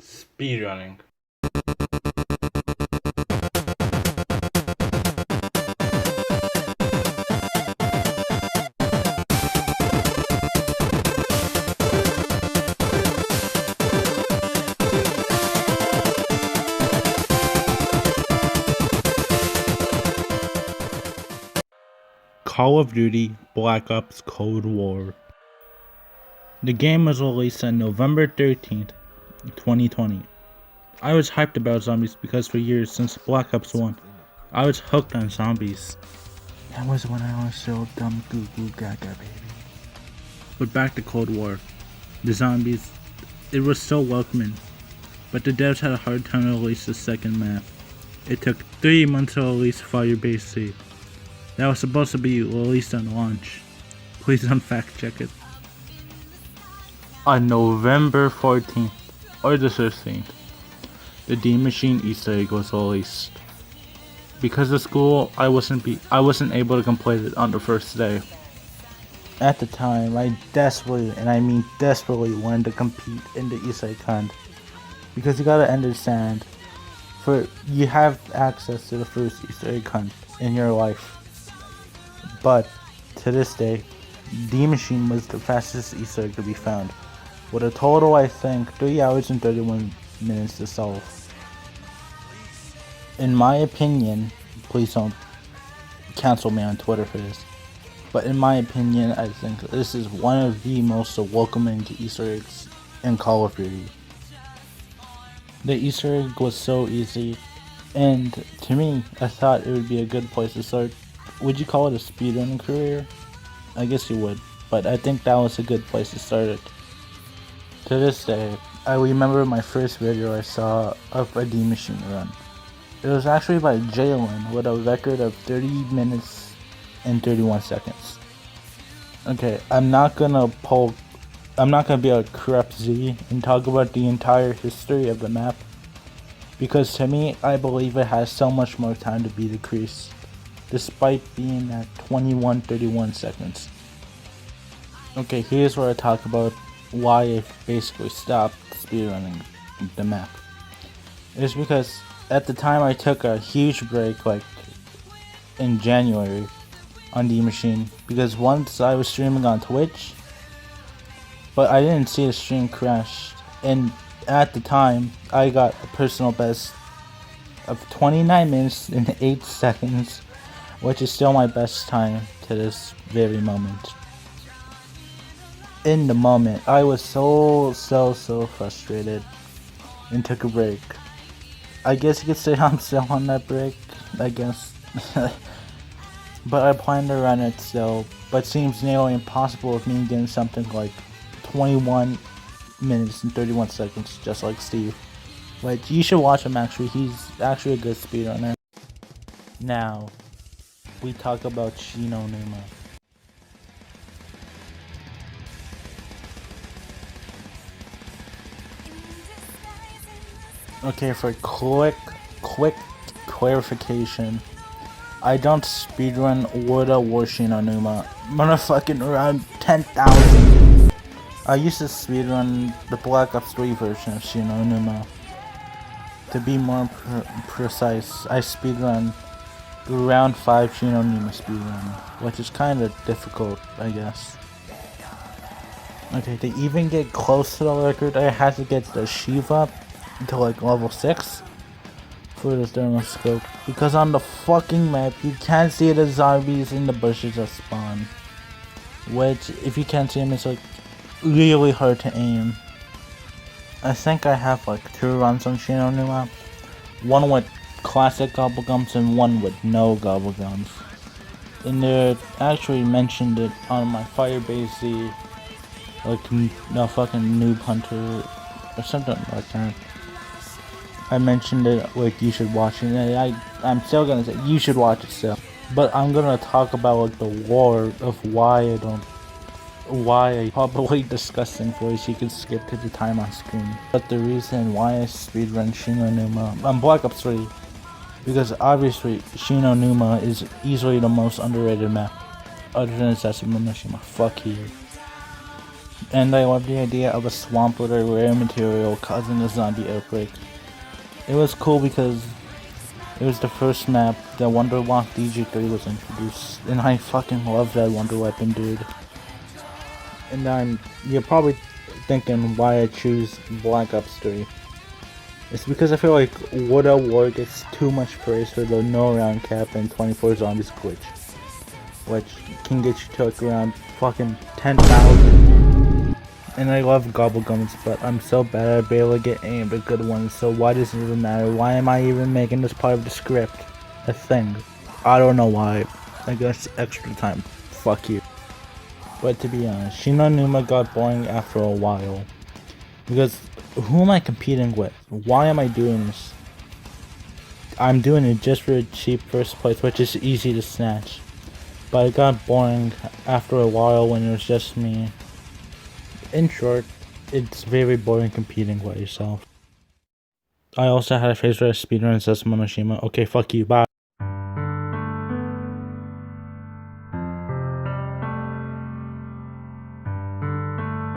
Speedrunning. Call of Duty Black Ops Cold War. The game was released on November 13th, 2020. I was hyped about zombies because for years since Black Ops 1, I was hooked on zombies. That was when I was so dumb goo goo gaga baby. But back to Cold War. The zombies, it was so welcoming, but the devs had a hard time to release the second map. It took 3 months to release Firebase C. That was supposed to be released on launch. Please don't fact check it. On November 14th, or the 16th, the D Machine Easter egg was released. Because of school, I wasn't able to complete it on the first day. At the time, I desperately, and I mean desperately, wanted to compete in the Easter egg hunt. Because you gotta understand, you have access to the first Easter egg hunt in your life. But to this day, D Machine was the fastest Easter egg to be found, with a total, I think, 3 hours and 31 minutes to solve. In my opinion, please don't cancel me on Twitter for this, but in my opinion, I think this is one of the most welcoming Easter eggs in Call of Duty. The Easter egg was so easy, and to me, I thought it would be a good place to start. Would you call it a speedrunning career? I guess you would, but I think that was a good place to start it. To this day, I remember my first video I saw of a D Machine run. It was actually by Jalen with a record of 30 minutes and 31 seconds. Okay, I'm not gonna be a corrupt Z and talk about the entire history of the map, because to me, I believe it has so much more time to be decreased, despite being at 21:31 seconds. Okay, here's where I talk about why I basically stopped speedrunning the map. It's because at the time I took a huge break, like in January, on D Machine, because once I was streaming on Twitch, but I didn't see the stream crash, and at the time I got a personal best of 29 minutes and 8 seconds, which is still my best time to this very moment. In the moment, I was so frustrated and took a break. I guess you could say I'm still on that break, I guess. But I plan to run it still, but seems nearly impossible with me getting something like 21 minutes and 31 seconds, just like Steve. Like, you should watch him actually, he's actually a good speedrunner. Now, we talk about Shinonuma. Okay, for quick clarification, I don't speedrun World of War Shinonuma. I'm gonna fucking run 10,000. I used to speedrun the Black Ops 3 version of Shinonuma. To be more precise, I speedrun round 5 Shinonuma speedrun, which is kind of difficult, I guess. Okay, to even get close to the record, I had to get the Shiva to like level 6 for the thermoscope, because on the fucking map you can't see the zombies in the bushes that spawn, which if you can't see them, it's like really hard to aim. I think I have like 2 runs on Shinonuma, one with classic gobblegums and one with no gobblegums, and they actually mentioned it on my Firebase Z, like no fucking noob hunter or something like that. I mentioned it, like, you should watch it, and I'm still gonna say you should watch it still, but I'm gonna talk about like the lore of why I probably disgusting voice you can skip to the time on screen. But the reason why I speedrun Shinonuma on Black Ops 3, because obviously Shinonuma is easily the most underrated map, other than Satsuma Mishima. Fuck you. And I love the idea of a swamp with a rare material causing a zombie outbreak. It was cool because it was the first map that Wonderlock DG3 was introduced, and I fucking love that Wonder Weapon, dude. And you're probably thinking why I choose Black Ops 3. It's because I feel like Woodell War gets too much praise for the no round cap and 24 zombies glitch, which can get you to like around fucking 10,000. And I love gobble gums, but I'm so bad I barely get any of the good ones, so why does it even matter? Why am I even making this part of the script a thing? I don't know why. I guess extra time. Fuck you. But to be honest, Shinonuma got boring after a while. Because who am I competing with? Why am I doing this? I'm doing it just for a cheap first place, which is easy to snatch. But it got boring after a while when it was just me. In short, it's very boring competing with yourself. I also had a phase where I speedrun Monoshima. Okay, fuck you, bye.